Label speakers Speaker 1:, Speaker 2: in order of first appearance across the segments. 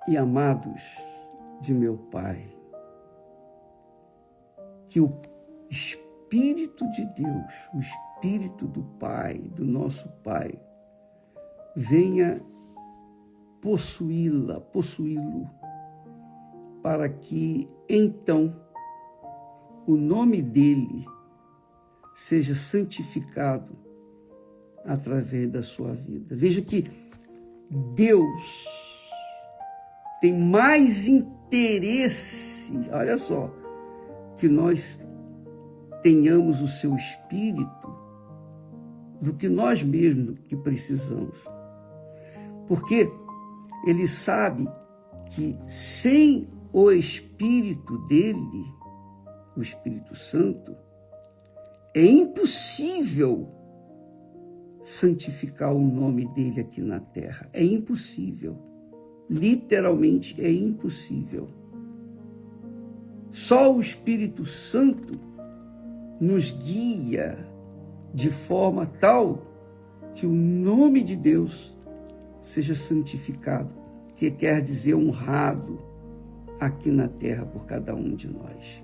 Speaker 1: e amados de meu Pai, que o Espírito de Deus, o Espírito do Pai, do nosso Pai, venha possuí-lo, para que então o nome dele seja santificado através da sua vida. Veja que Deus tem mais interesse, olha só, que nós tenhamos o seu Espírito do que nós mesmos que precisamos. Porque ele sabe que sem o Espírito dele, o Espírito Santo, é impossível santificar o nome dele aqui na terra. É impossível. Literalmente é impossível. Só o Espírito Santo nos guia de forma tal que o nome de Deus seja santificado, que quer dizer honrado aqui na terra por cada um de nós.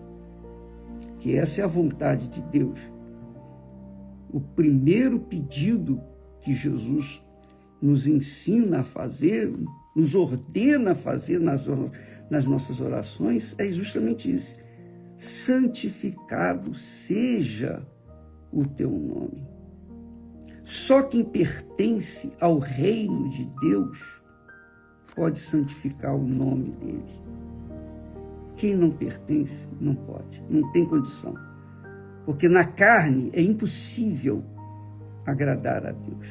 Speaker 1: Que essa é a vontade de Deus. O primeiro pedido que Jesus nos ensina a fazer, nos ordena a fazer nas nossas orações, é justamente isso. Santificado seja o teu nome. Só quem pertence ao reino de Deus pode santificar o nome dele. Quem não pertence, não pode, não tem condição. Porque na carne é impossível agradar a Deus.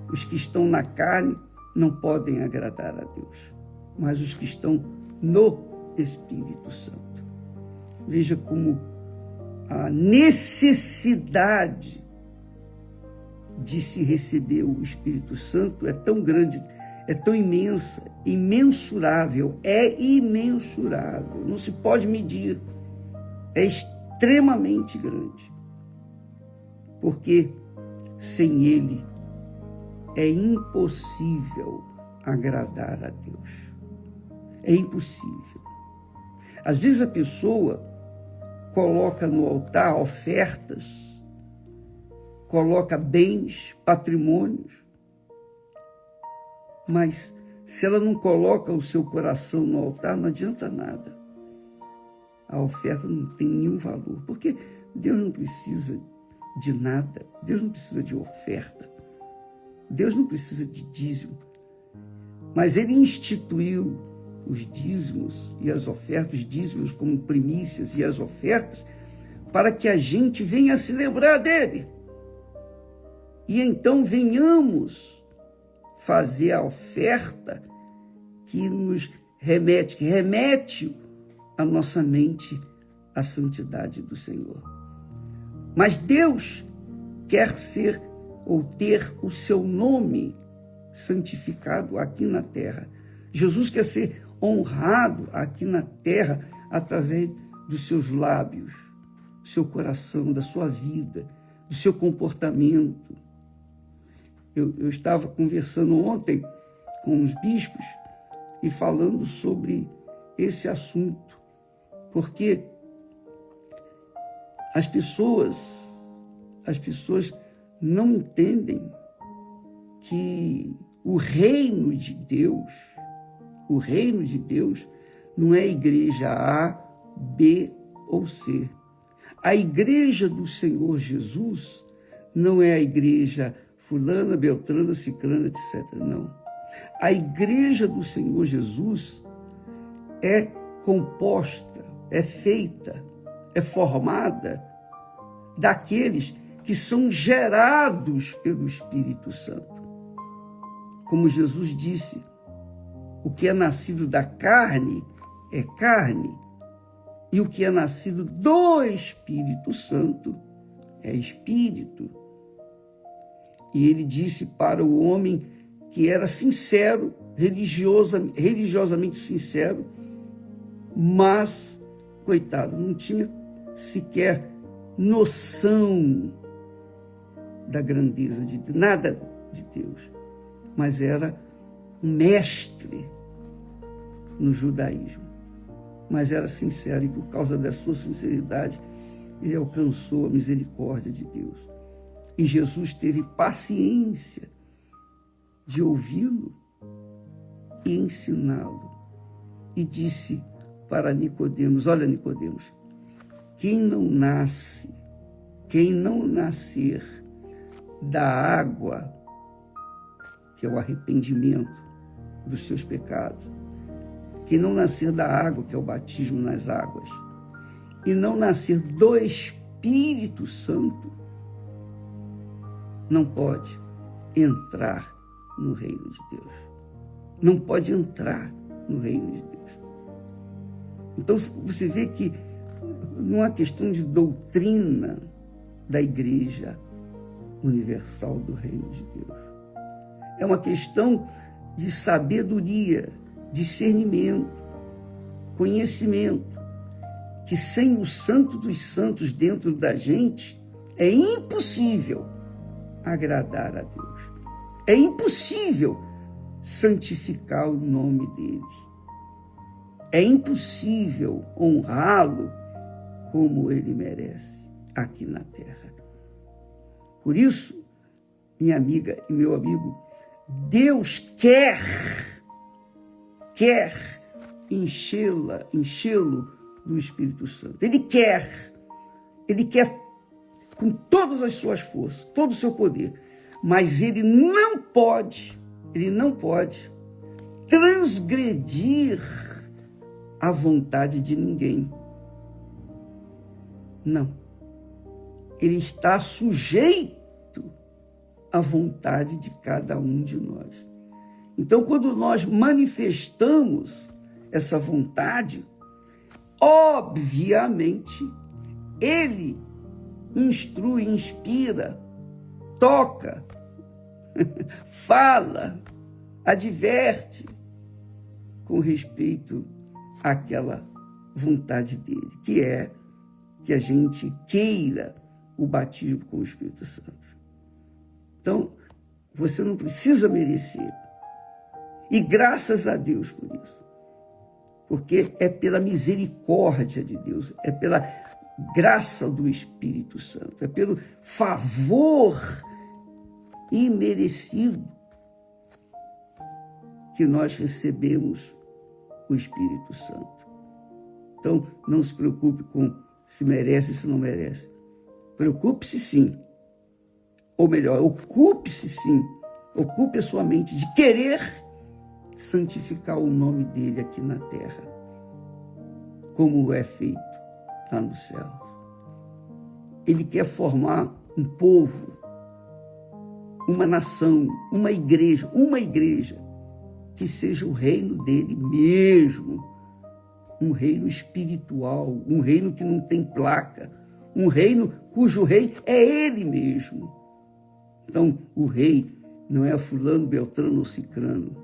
Speaker 1: Os que estão na carne não podem agradar a Deus, mas os que estão no Espírito Santo. Veja como a necessidade de se receber o Espírito Santo é tão grande, é tão imensa, imensurável, é imensurável, não se pode medir, é extremamente grande, porque sem ele é impossível agradar a Deus, é impossível. Às vezes a pessoa coloca no altar ofertas, coloca bens, patrimônios, mas se ela não coloca o seu coração no altar, não adianta nada. A oferta não tem nenhum valor, porque Deus não precisa de nada, Deus não precisa de oferta, Deus não precisa de dízimo, mas Ele instituiu os dízimos e as ofertas, os dízimos como primícias e as ofertas, para que a gente venha a se lembrar dele. E então venhamos fazer a oferta que nos remete, que remete a nossa mente à santidade do Senhor. Mas Deus quer ser ou ter o seu nome santificado aqui na terra. Jesus quer ser honrado aqui na terra através dos seus lábios, do seu coração, da sua vida, do seu comportamento. Eu estava conversando ontem com os bispos e falando sobre esse assunto, porque as pessoas não entendem que o reino de Deus não é igreja A, B ou C. A igreja do Senhor Jesus não é a igreja fulana, beltrana, ciclana, etc. Não. A igreja do Senhor Jesus é composta, é feita, é formada daqueles que são gerados pelo Espírito Santo. Como Jesus disse, o que é nascido da carne é carne, e o que é nascido do Espírito Santo é espírito. E ele disse para o homem que era sincero, religiosamente sincero, mas, coitado, não tinha sequer noção da grandeza de Deus, nada de Deus, mas era um mestre no judaísmo, mas era sincero, e por causa da sua sinceridade, ele alcançou a misericórdia de Deus. E Jesus teve paciência de ouvi-lo e ensiná-lo. E disse para Nicodemos: olha, Nicodemos, quem não nascer da água, que é o arrependimento dos seus pecados, quem não nascer da água, que é o batismo nas águas, e não nascer do Espírito Santo, não pode entrar no reino de Deus. Não pode entrar no reino de Deus. Então, você vê que não é questão de doutrina da Igreja Universal do Reino de Deus. É uma questão de sabedoria, discernimento, conhecimento, que sem o Santo dos Santos dentro da gente é impossível agradar a Deus. É impossível santificar o nome dele. É impossível honrá-lo como ele merece aqui na terra. Por isso, minha amiga e meu amigo, Deus quer enchê-lo do Espírito Santo. Ele quer com todas as suas forças, todo o seu poder, mas ele não pode transgredir a vontade de ninguém. Não. Ele está sujeito à vontade de cada um de nós. Então, quando nós manifestamos essa vontade, obviamente, ele instrui, inspira, toca, fala, adverte com respeito àquela vontade dele, que é que a gente queira o batismo com o Espírito Santo. Então, você não precisa merecer. E graças a Deus por isso. Porque é pela misericórdia de Deus, é pela graça do Espírito Santo, é pelo favor imerecido que nós recebemos o Espírito Santo. Então, não se preocupe com se merece ou se não merece. Preocupe-se sim. Ou melhor, ocupe-se sim. Ocupe a sua mente de querer santificar o nome dele aqui na terra, como é feito lá nos céus. Ele quer formar um povo, uma nação, uma igreja que seja o reino dele mesmo, um reino espiritual, um reino que não tem placa, um reino cujo rei é ele mesmo. Então, o rei não é fulano, beltrano ou cicrano,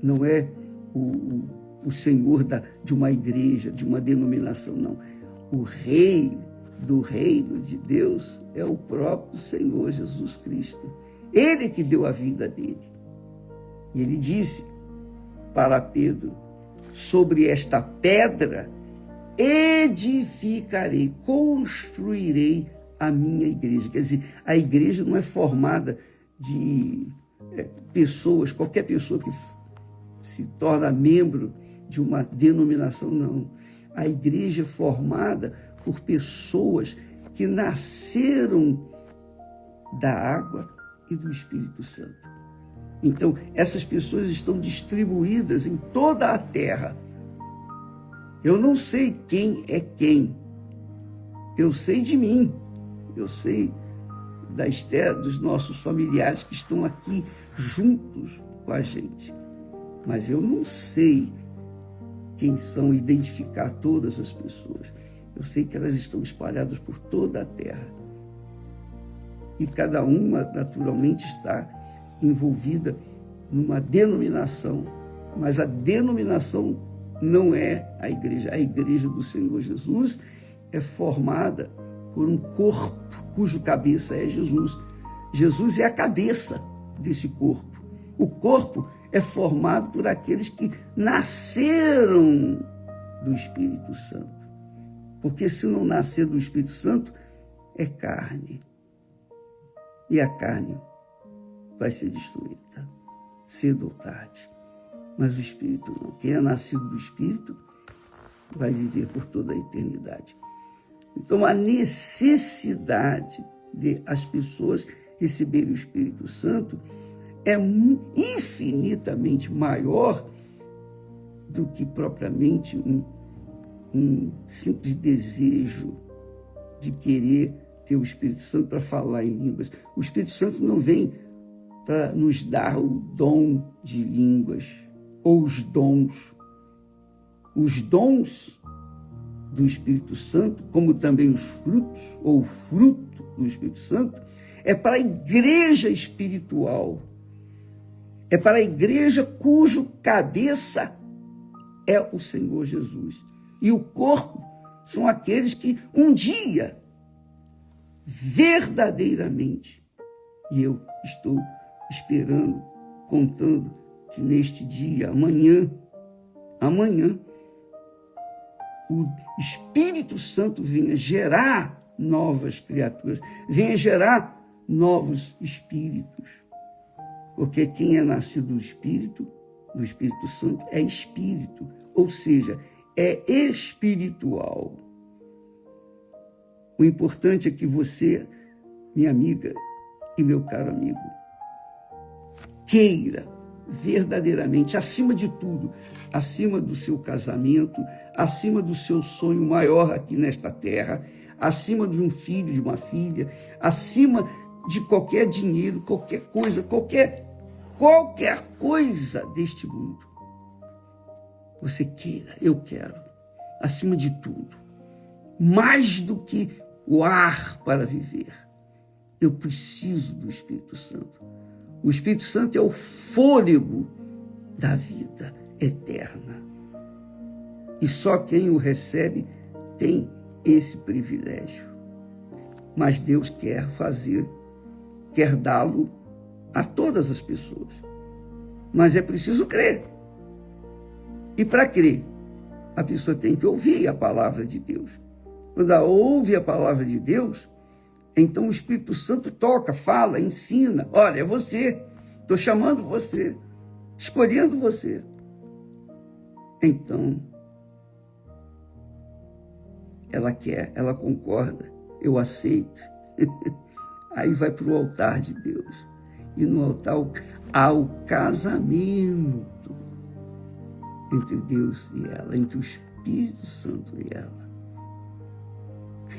Speaker 1: não é o senhor de uma igreja, de uma denominação, não. O rei do reino de Deus é o próprio Senhor Jesus Cristo. Ele que deu a vida dele. E ele disse para Pedro: sobre esta pedra edificarei, construirei a minha igreja. Quer dizer, a igreja não é formada de pessoas, qualquer pessoa que se torna membro de uma denominação, não. A igreja é formada por pessoas que nasceram da água e do Espírito Santo. Então, essas pessoas estão distribuídas em toda a terra. Eu não sei quem é quem. Eu sei de mim. Eu sei da Esther, dos nossos familiares que estão aqui juntos com a gente. Mas eu não sei quem são, identificar todas as pessoas. Eu sei que elas estão espalhadas por toda a terra. E cada uma, naturalmente, está envolvida numa denominação. Mas a denominação não é a igreja. A igreja do Senhor Jesus é formada por um corpo cujo cabeça é Jesus. Jesus é a cabeça desse corpo. O corpo é formado por aqueles que nasceram do Espírito Santo. Porque se não nascer do Espírito Santo, é carne. E a carne vai ser destruída, cedo ou tarde. Mas o Espírito não. Quem é nascido do Espírito vai viver por toda a eternidade. Então, a necessidade de as pessoas receberem o Espírito Santo é infinitamente maior do que propriamente um simples desejo de querer ter o Espírito Santo para falar em línguas. O Espírito Santo não vem para nos dar o dom de línguas ou os dons. Os dons do Espírito Santo, como também os frutos, ou o fruto do Espírito Santo, é para a igreja espiritual. É para a igreja cujo cabeça é o Senhor Jesus. E o corpo são aqueles que um dia, verdadeiramente, e eu estou esperando, contando que neste dia, amanhã, o Espírito Santo venha gerar novas criaturas, venha gerar novos espíritos. Porque quem é nascido do Espírito Santo, é espírito, ou seja, é espiritual. O importante é que você, minha amiga e meu caro amigo, queira verdadeiramente, acima de tudo, acima do seu casamento, acima do seu sonho maior aqui nesta terra, acima de um filho, de uma filha, acima de qualquer dinheiro, qualquer coisa deste mundo. Você queira, eu quero, acima de tudo, mais do que o ar para viver, eu preciso do Espírito Santo. O Espírito Santo é o fôlego da vida eterna. E só quem o recebe tem esse privilégio. Mas Deus quer dá-lo a todas as pessoas. Mas é preciso crer. E para crer, a pessoa tem que ouvir a palavra de Deus. Quando ela ouve a palavra de Deus, então o Espírito Santo toca, fala, ensina. Olha, é você, estou chamando você, escolhendo você. Então, ela quer, ela concorda, eu aceito. Aí vai para o altar de Deus. E no altar há o casamento entre Deus e ela, entre o Espírito Santo e ela.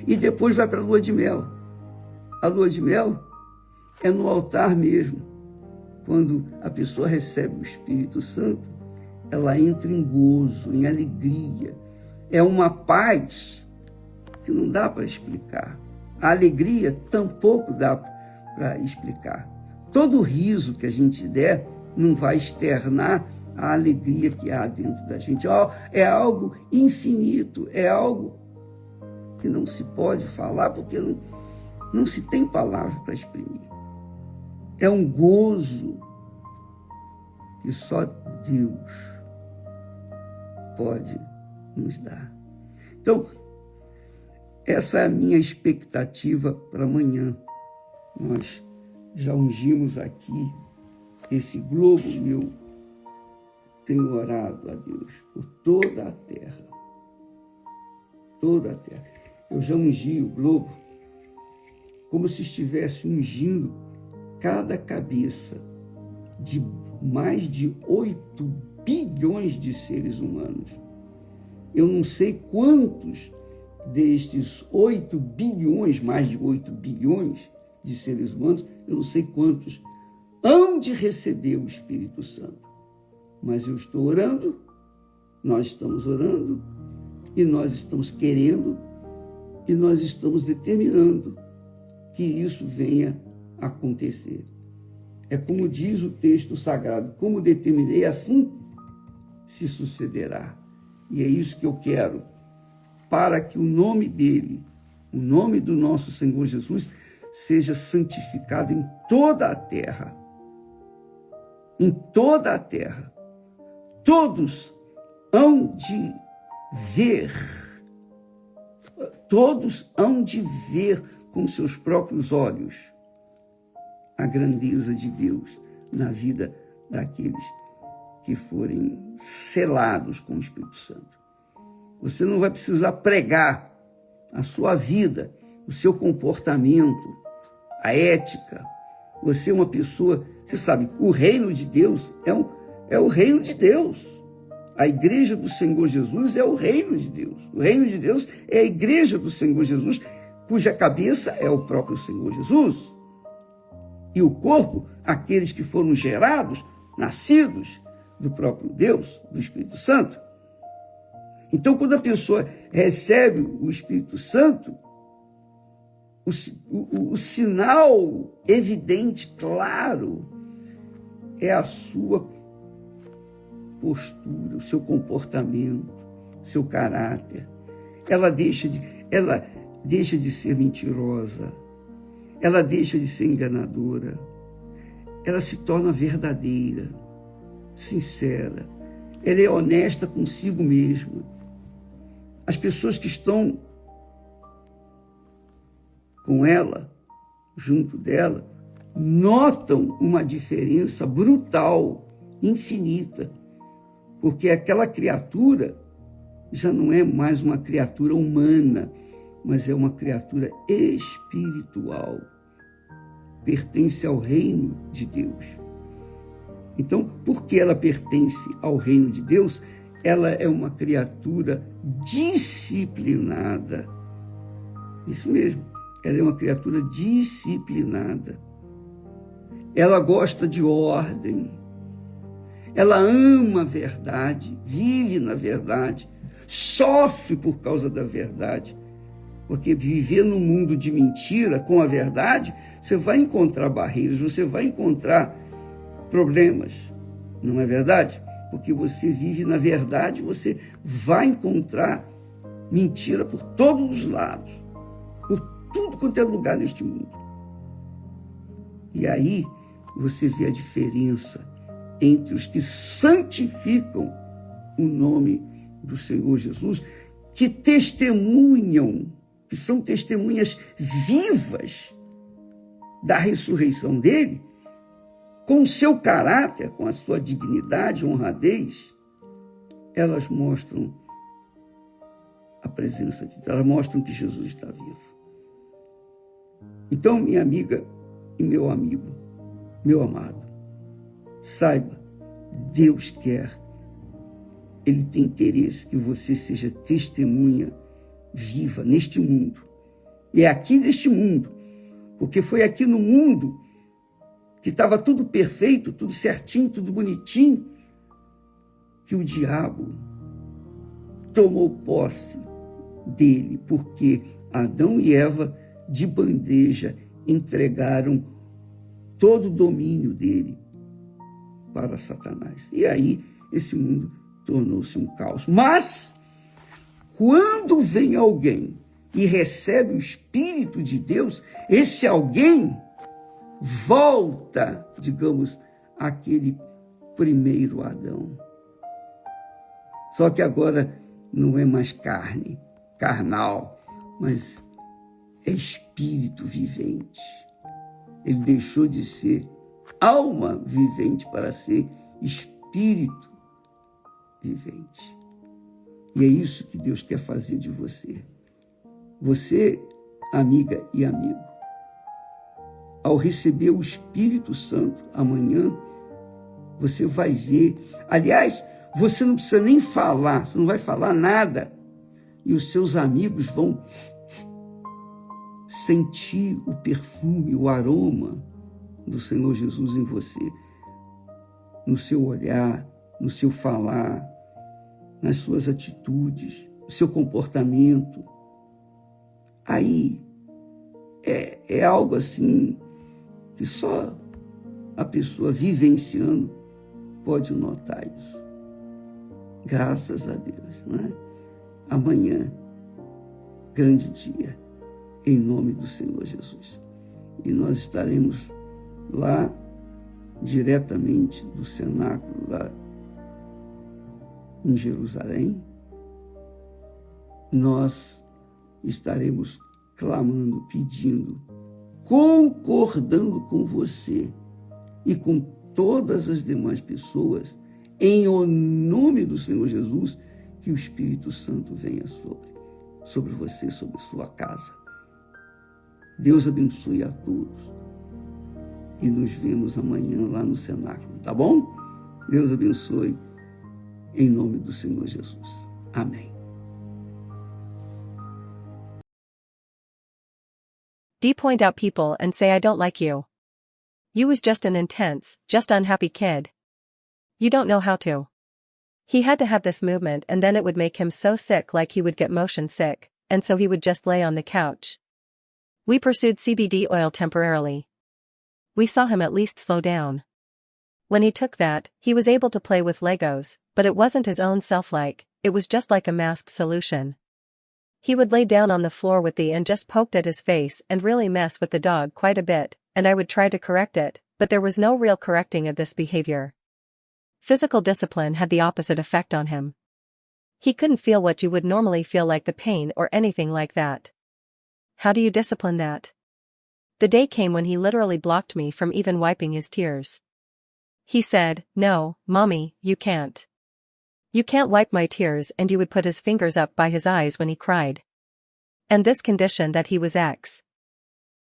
Speaker 1: E depois vai para a lua de mel. A lua de mel é no altar mesmo. Quando a pessoa recebe o Espírito Santo, ela entra em gozo, em alegria. É uma paz que não dá para explicar. A alegria tampouco dá para explicar. Todo riso que a gente der não vai externar a alegria que há dentro da gente. É algo infinito, é algo que não se pode falar, porque não se tem palavra para exprimir. É um gozo que só Deus pode nos dar. Então, essa é a minha expectativa para amanhã. Nós já ungimos aqui esse globo e eu tenho orado a Deus por toda a terra. Toda a terra. Eu já ungi o globo como se estivesse ungindo cada cabeça de mais de 8 bilhões de seres humanos. Eu não sei quantos destes 8 bilhões, mais de 8 bilhões de seres humanos, eu não sei quantos hão de receber o Espírito Santo. Mas eu estou orando, nós estamos orando, e nós estamos querendo, e nós estamos determinando que isso venha a acontecer. É como diz o texto sagrado, como determinei, assim se sucederá. E é isso que eu quero, para que o nome dele, o nome do nosso Senhor Jesus, seja santificado em toda a terra. em toda a terra. Todos hão de ver, todos hão de ver com seus próprios olhos a grandeza de Deus na vida daqueles que forem selados com o Espírito Santo. Você não vai precisar pregar a sua vida, o seu comportamento, a ética. Você é uma pessoa, você sabe, o reino de Deus é o reino de Deus. A igreja do Senhor Jesus é o reino de Deus. O reino de Deus é a igreja do Senhor Jesus, cuja cabeça é o próprio Senhor Jesus. E o corpo, aqueles que foram gerados, nascidos do próprio Deus, do Espírito Santo. Então, quando a pessoa recebe o Espírito Santo, o sinal evidente, claro, é a sua postura, o seu comportamento, o seu caráter. Ela deixa de ser mentirosa, ela deixa de ser enganadora, ela se torna verdadeira, sincera, ela é honesta consigo mesma. As pessoas que estão com ela, junto dela, notam uma diferença brutal, infinita, porque aquela criatura já não é mais uma criatura humana, mas é uma criatura espiritual, pertence ao reino de Deus. Então, porque ela pertence ao reino de Deus, ela é uma criatura disciplinada. Isso mesmo, ela é uma criatura disciplinada. Ela gosta de ordem. Ela ama a verdade, vive na verdade, sofre por causa da verdade. Porque viver num mundo de mentira com a verdade, você vai encontrar barreiras, você vai encontrar problemas. Não é verdade? Porque você vive na verdade, você vai encontrar mentira por todos os lados, por tudo quanto é lugar neste mundo. E aí você vê a diferença entre os que santificam o nome do Senhor Jesus, que testemunham, que são testemunhas vivas da ressurreição dele, com o seu caráter, com a sua dignidade, honradez, elas mostram a presença de Deus, elas mostram que Jesus está vivo. Então, minha amiga e meu amigo, meu amado, saiba, Deus quer, Ele tem interesse que você seja testemunha viva neste mundo. E é aqui neste mundo, porque foi aqui no mundo que estava tudo perfeito, tudo certinho, tudo bonitinho, que o diabo tomou posse dele, porque Adão e Eva, de bandeja, entregaram todo o domínio dele para Satanás. E aí, esse mundo tornou-se um caos. Mas, quando vem alguém e recebe o Espírito de Deus, esse alguém volta, digamos, àquele primeiro Adão. Só que agora não é mais carne, carnal, mas é espírito vivente. Ele deixou de ser alma vivente para ser espírito vivente. E é isso que Deus quer fazer de você. Você, amiga e amigo, ao receber o Espírito Santo amanhã, você vai ver. Aliás, você não precisa nem falar, você não vai falar nada. E os seus amigos vão sentir o perfume, o aroma do Senhor Jesus em você, no seu olhar, no seu falar, nas suas atitudes, no seu comportamento. Aí é algo assim que só a pessoa vivenciando pode notar isso. Graças a Deus, né? Amanhã, grande dia, em nome do Senhor Jesus. E nós estaremos lá diretamente do cenáculo lá em Jerusalém, nós estaremos clamando, pedindo, concordando com você e com todas as demais pessoas, em o nome do Senhor Jesus, que o Espírito Santo venha sobre você, sobre sua casa. Deus abençoe a todos. E nos vemos amanhã lá no cenáculo, tá bom? Deus abençoe, em nome do Senhor Jesus. Amém.
Speaker 2: Do you point out people and say I don't like you? You was just an intense, just unhappy kid. You don't know how to. He had to have this movement and then it would make him so sick like he would get motion sick, and so he would just lay on the couch. We pursued CBD oil temporarily. We saw him at least slow down. When he took that, he was able to play with Legos, but it wasn't his own self-like, it was just like a masked solution. He would lay down on the floor with the and just poked at his face and really mess with the dog quite a bit, and I would try to correct it, but there was no real correcting of this behavior. Physical discipline had the opposite effect on him. He couldn't feel what you would normally feel, like the pain or anything like that. How do you discipline that? The day came when he literally blocked me from even wiping his tears. He said, "No, Mommy, you can't. You can't wipe my tears," and you would put his fingers up by his eyes when he cried. And this condition that he was X.